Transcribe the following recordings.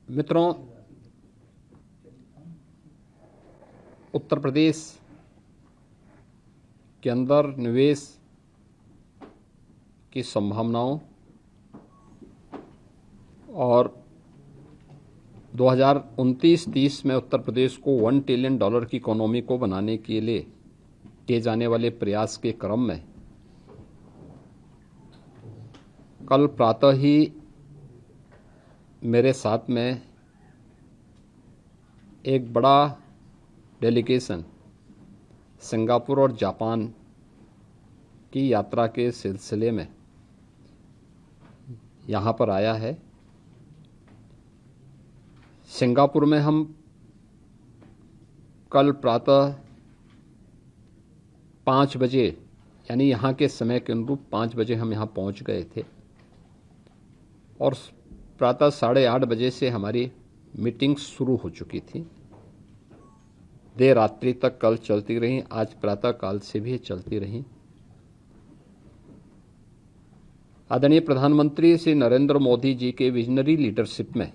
मित्रों, उत्तर प्रदेश के अंदर निवेश की संभावनाओं और 2029-30 में उत्तर प्रदेश को $1 ट्रिलियन की इकोनॉमी को बनाने के लिए किए जाने वाले प्रयास के क्रम में कल प्रातः ही मेरे साथ में एक बड़ा डेलीगेशन सिंगापुर और जापान की यात्रा के सिलसिले में यहाँ पर आया है। सिंगापुर में हम कल प्रातः 5 बजे यानी यहाँ के समय के अनुरूप 5 बजे हम यहाँ पहुँच गए थे और प्रातः 8:30 बजे से हमारी मीटिंग शुरू हो चुकी थी। देर रात्रि तक कल चलती रही, आज प्रातः काल से भी चलती रही। आदरणीय प्रधानमंत्री श्री नरेंद्र मोदी जी के विजनरी लीडरशिप में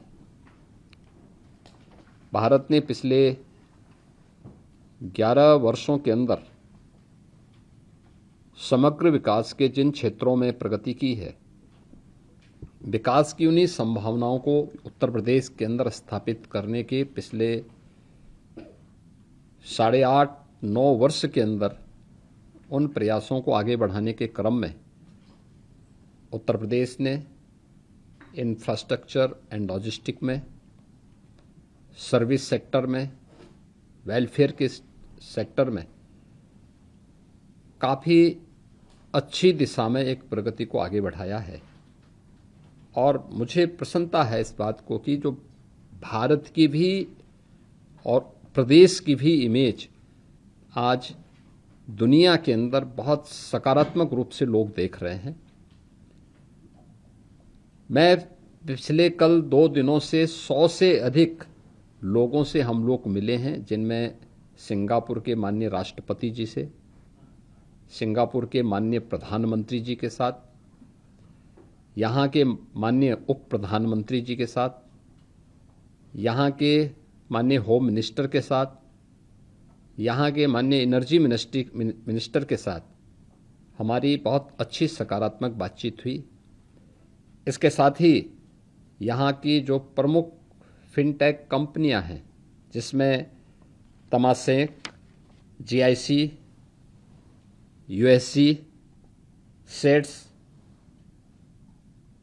भारत ने पिछले 11 वर्षों के अंदर समग्र विकास के जिन क्षेत्रों में प्रगति की है, विकास की उन्हीं संभावनाओं को उत्तर प्रदेश के अंदर स्थापित करने के पिछले 8.5-9 वर्ष के अंदर उन प्रयासों को आगे बढ़ाने के क्रम में उत्तर प्रदेश ने इंफ्रास्ट्रक्चर एंड लॉजिस्टिक में, सर्विस सेक्टर में, वेलफेयर के सेक्टर में काफ़ी अच्छी दिशा में एक प्रगति को आगे बढ़ाया है। और मुझे प्रसन्नता है इस बात को कि जो भारत की भी और प्रदेश की भी इमेज आज दुनिया के अंदर बहुत सकारात्मक रूप से लोग देख रहे हैं। मैं पिछले कल 2 दिनों से 100 से अधिक लोगों से हम लोग मिले हैं, जिनमें सिंगापुर के माननीय राष्ट्रपति जी से, सिंगापुर के माननीय प्रधानमंत्री जी के साथ, यहाँ के माननीय उप प्रधानमंत्री जी के साथ, यहाँ के माननीय होम मिनिस्टर के साथ, यहाँ के माननीय एनर्जी मिनिस्टर के साथ हमारी बहुत अच्छी सकारात्मक बातचीत हुई। इसके साथ ही यहाँ की जो प्रमुख फिनटेक कंपनियाँ हैं, जिसमें तमासेक, GIC, USC, सेट्स,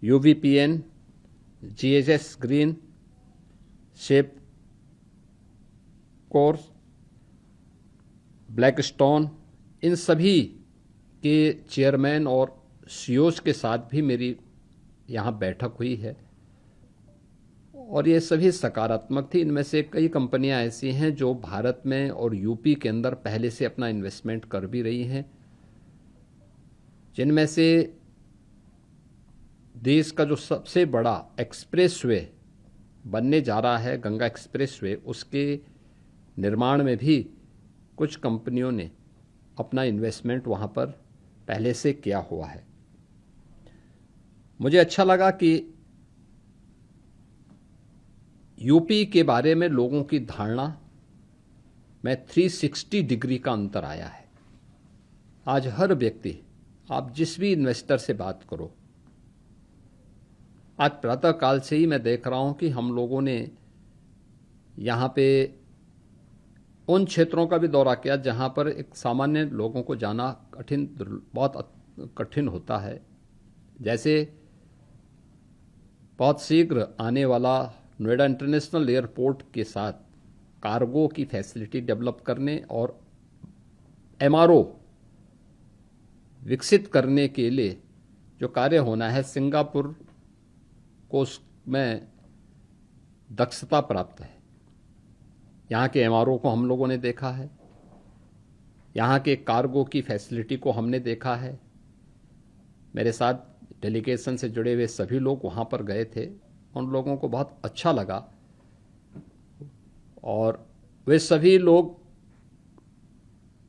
UVPN, GHS green, shape course, Blackstone, इन सभी के चेयरमैन और CEOs के साथ भी मेरी यहाँ बैठक हुई है और ये सभी सकारात्मक थी। इनमें से कई कंपनियां ऐसी हैं जो भारत में और यूपी के अंदर पहले से अपना इन्वेस्टमेंट कर भी रही हैं, जिनमें से देश का जो सबसे बड़ा एक्सप्रेसवे बनने जा रहा है, गंगा एक्सप्रेसवे, उसके निर्माण में भी कुछ कंपनियों ने अपना इन्वेस्टमेंट वहाँ पर पहले से किया हुआ है। मुझे अच्छा लगा कि यूपी के बारे में लोगों की धारणा में 360 डिग्री का अंतर आया है। आज हर व्यक्ति, आप जिस भी इन्वेस्टर से बात करो, आज प्रातः काल से ही मैं देख रहा हूं कि हम लोगों ने यहाँ पे उन क्षेत्रों का भी दौरा किया जहाँ पर एक सामान्य लोगों को जाना बहुत कठिन होता है। जैसे बहुत शीघ्र आने वाला नोएडा इंटरनेशनल एयरपोर्ट के साथ कार्गो की फैसिलिटी डेवलप करने और MRO विकसित करने के लिए जो कार्य होना है, सिंगापुर को उसमें दक्षता प्राप्त है। यहाँ के MRO को हम लोगों ने देखा है, यहाँ के कार्गो की फैसिलिटी को हमने देखा है। मेरे साथ डेलीगेशन से जुड़े हुए सभी लोग वहाँ पर गए थे, उन लोगों को बहुत अच्छा लगा और वे सभी लोग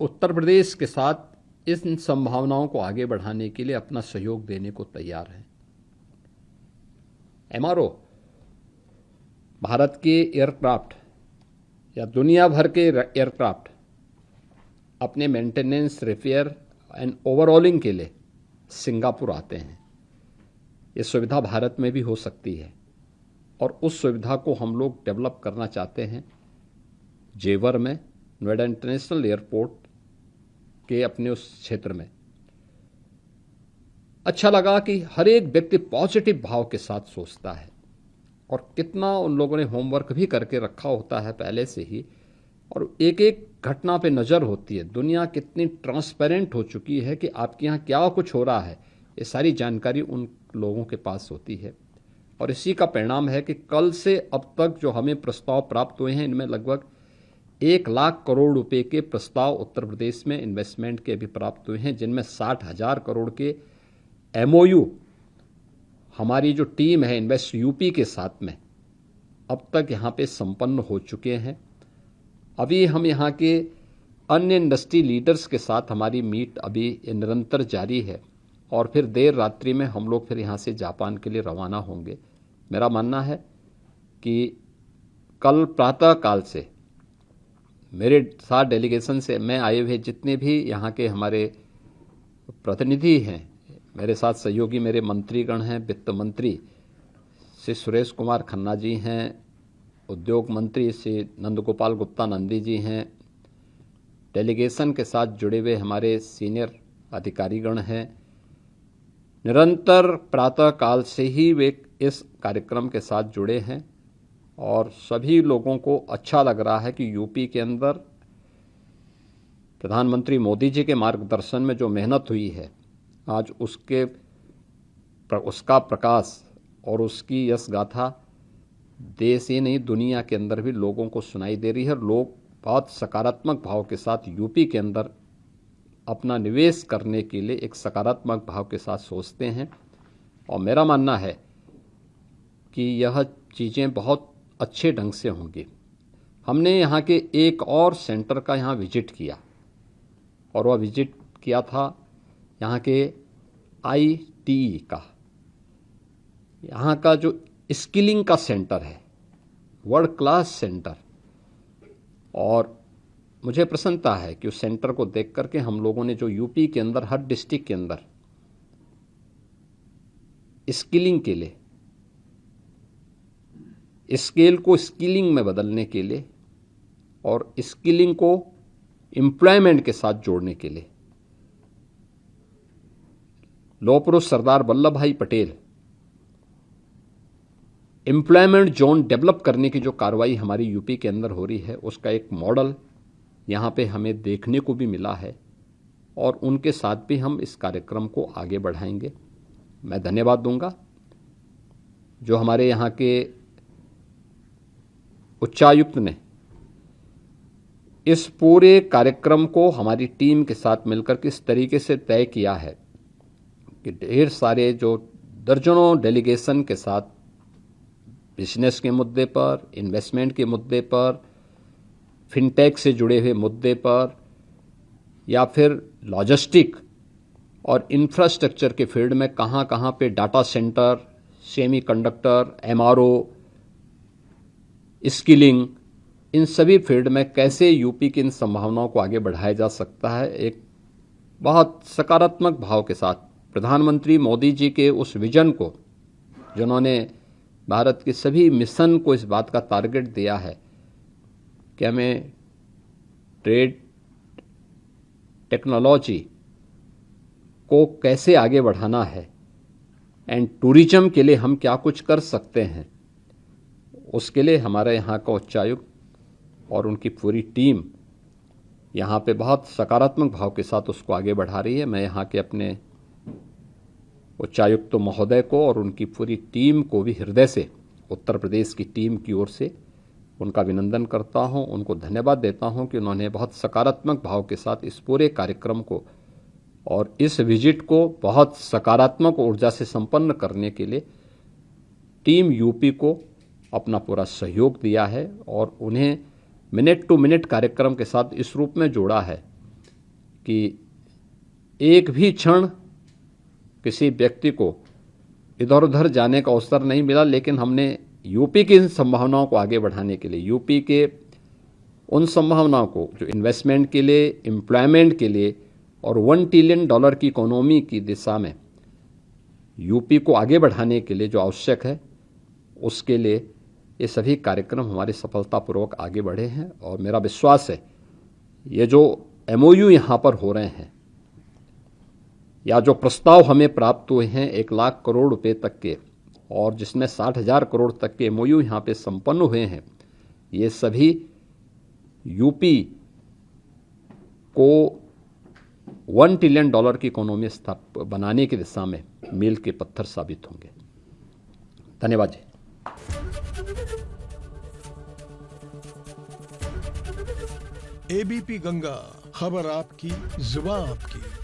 उत्तर प्रदेश के साथ इन संभावनाओं को आगे बढ़ाने के लिए अपना सहयोग देने को तैयार हैं। MRO भारत के एयरक्राफ्ट या दुनिया भर के एयरक्राफ्ट अपने मेंटेनेंस, रिपेयर एंड ओवरऑलिंग के लिए सिंगापुर आते हैं। ये सुविधा भारत में भी हो सकती है और उस सुविधा को हम लोग डेवलप करना चाहते हैं। जेवर में, नोएडा इंटरनेशनल एयरपोर्ट के अपने उस क्षेत्र में अच्छा लगा कि हर एक व्यक्ति पॉजिटिव भाव के साथ सोचता है और कितना उन लोगों ने होमवर्क भी करके रखा होता है पहले से ही, और एक एक घटना पे नज़र होती है। दुनिया कितनी ट्रांसपेरेंट हो चुकी है कि आपके यहाँ क्या कुछ हो रहा है, ये सारी जानकारी उन लोगों के पास होती है। और इसी का परिणाम है कि कल से अब तक जो हमें प्रस्ताव प्राप्त हुए हैं, इनमें लगभग 1,00,000 करोड़ रुपए के प्रस्ताव उत्तर प्रदेश में इन्वेस्टमेंट के भी प्राप्त हुए हैं, जिनमें 60,000 करोड़ के MOU हमारी जो टीम है इन्वेस्ट यूपी के साथ में अब तक यहाँ पे संपन्न हो चुके हैं। अभी हम यहाँ के अन्य इंडस्ट्री लीडर्स के साथ हमारी मीट अभी निरंतर जारी है और फिर देर रात्रि में हम लोग फिर यहाँ से जापान के लिए रवाना होंगे। मेरा मानना है कि कल प्रातः काल से मेरे साथ डेलीगेशन से मैं आए हुए जितने भी यहाँ के हमारे प्रतिनिधि हैं, मेरे साथ सहयोगी मेरे मंत्रीगण हैं, वित्त मंत्री श्री सुरेश कुमार खन्ना जी हैं, उद्योग मंत्री श्री नंदगोपाल गुप्ता नंदी जी हैं, डेलीगेशन के साथ जुड़े हुए हमारे सीनियर अधिकारीगण हैं। निरंतर प्रातः काल से ही वे इस कार्यक्रम के साथ जुड़े हैं और सभी लोगों को अच्छा लग रहा है कि यूपी के अंदर प्रधानमंत्री मोदी जी के मार्गदर्शन में जो मेहनत हुई है, आज उसका प्रकाश और उसकी यश गाथा देश ही नहीं दुनिया के अंदर भी लोगों को सुनाई दे रही है। लोग बहुत सकारात्मक भाव के साथ यूपी के अंदर अपना निवेश करने के लिए एक सकारात्मक भाव के साथ सोचते हैं और मेरा मानना है कि यह चीज़ें बहुत अच्छे ढंग से होंगी। हमने यहाँ के एक और सेंटर का यहाँ विजिट किया और वह विजिट किया था यहाँ के ITE का। यहाँ का जो स्किलिंग का सेंटर है, वर्ल्ड क्लास सेंटर, और मुझे प्रसन्नता है कि उस सेंटर को देख करके हम लोगों ने जो यूपी के अंदर हर डिस्ट्रिक्ट के अंदर स्किलिंग के लिए, स्केल को स्किलिंग में बदलने के लिए और स्किलिंग को एम्प्लॉयमेंट के साथ जोड़ने के लिए लौह पुरुष सरदार वल्लभ भाई पटेल एम्प्लॉयमेंट जोन डेवलप करने की जो कार्रवाई हमारी यूपी के अंदर हो रही है, उसका एक मॉडल यहाँ पे हमें देखने को भी मिला है और उनके साथ भी हम इस कार्यक्रम को आगे बढ़ाएंगे। मैं धन्यवाद दूंगा जो हमारे यहाँ के उच्चायुक्त ने इस पूरे कार्यक्रम को हमारी टीम के साथ मिलकर किस तरीके से तय किया है कि ढेर सारे जो दर्जनों डेलीगेशन के साथ बिजनेस के मुद्दे पर, इन्वेस्टमेंट के मुद्दे पर, फिनटेक से जुड़े हुए मुद्दे पर या फिर लॉजिस्टिक और इंफ्रास्ट्रक्चर के फील्ड में कहाँ कहाँ पे data center, semiconductor, MRO, skilling, इन सभी फील्ड में कैसे यूपी की इन संभावनाओं को आगे बढ़ाया जा सकता है, एक बहुत सकारात्मक भाव के साथ प्रधानमंत्री मोदी जी के उस विजन को, जिन्होंने भारत के सभी मिशन को इस बात का टारगेट दिया है कि हमें ट्रेड, टेक्नोलॉजी को कैसे आगे बढ़ाना है एंड टूरिज्म के लिए हम क्या कुछ कर सकते हैं, उसके लिए हमारे यहाँ का उच्चायुक्त और उनकी पूरी टीम यहाँ पे बहुत सकारात्मक भाव के साथ उसको आगे बढ़ा रही है। मैं यहाँ के अपने उच्चायुक्त महोदय को और उनकी पूरी टीम को भी हृदय से, उत्तर प्रदेश की टीम की ओर से उनका अभिनंदन करता हूं, उनको धन्यवाद देता हूं कि उन्होंने बहुत सकारात्मक भाव के साथ इस पूरे कार्यक्रम को और इस विजिट को बहुत सकारात्मक ऊर्जा से संपन्न करने के लिए टीम यूपी को अपना पूरा सहयोग दिया है और उन्हें मिनट टू मिनट कार्यक्रम के साथ इस रूप में जोड़ा है कि एक भी क्षण किसी व्यक्ति को इधर उधर जाने का अवसर नहीं मिला, लेकिन हमने यूपी की इन संभावनाओं को आगे बढ़ाने के लिए, यूपी के उन संभावनाओं को जो इन्वेस्टमेंट के लिए, एम्प्लॉयमेंट के लिए और $1 ट्रिलियन की इकोनॉमी की दिशा में यूपी को आगे बढ़ाने के लिए जो आवश्यक है, उसके लिए ये सभी कार्यक्रम हमारे सफलतापूर्वक आगे बढ़े हैं। और मेरा विश्वास है ये जो MOU यहाँ पर हो रहे हैं या जो प्रस्ताव हमें प्राप्त हुए हैं 1 लाख करोड़ रुपए तक के, और जिसमें 60,000 करोड़ तक के MOU यहाँ पे संपन्न हुए हैं, ये सभी यूपी को $1 ट्रिलियन की इकोनॉमी बनाने की दिशा में मील के पत्थर साबित होंगे। धन्यवाद जी। ABP गंगा, खबर आपकी, जुबान आपकी।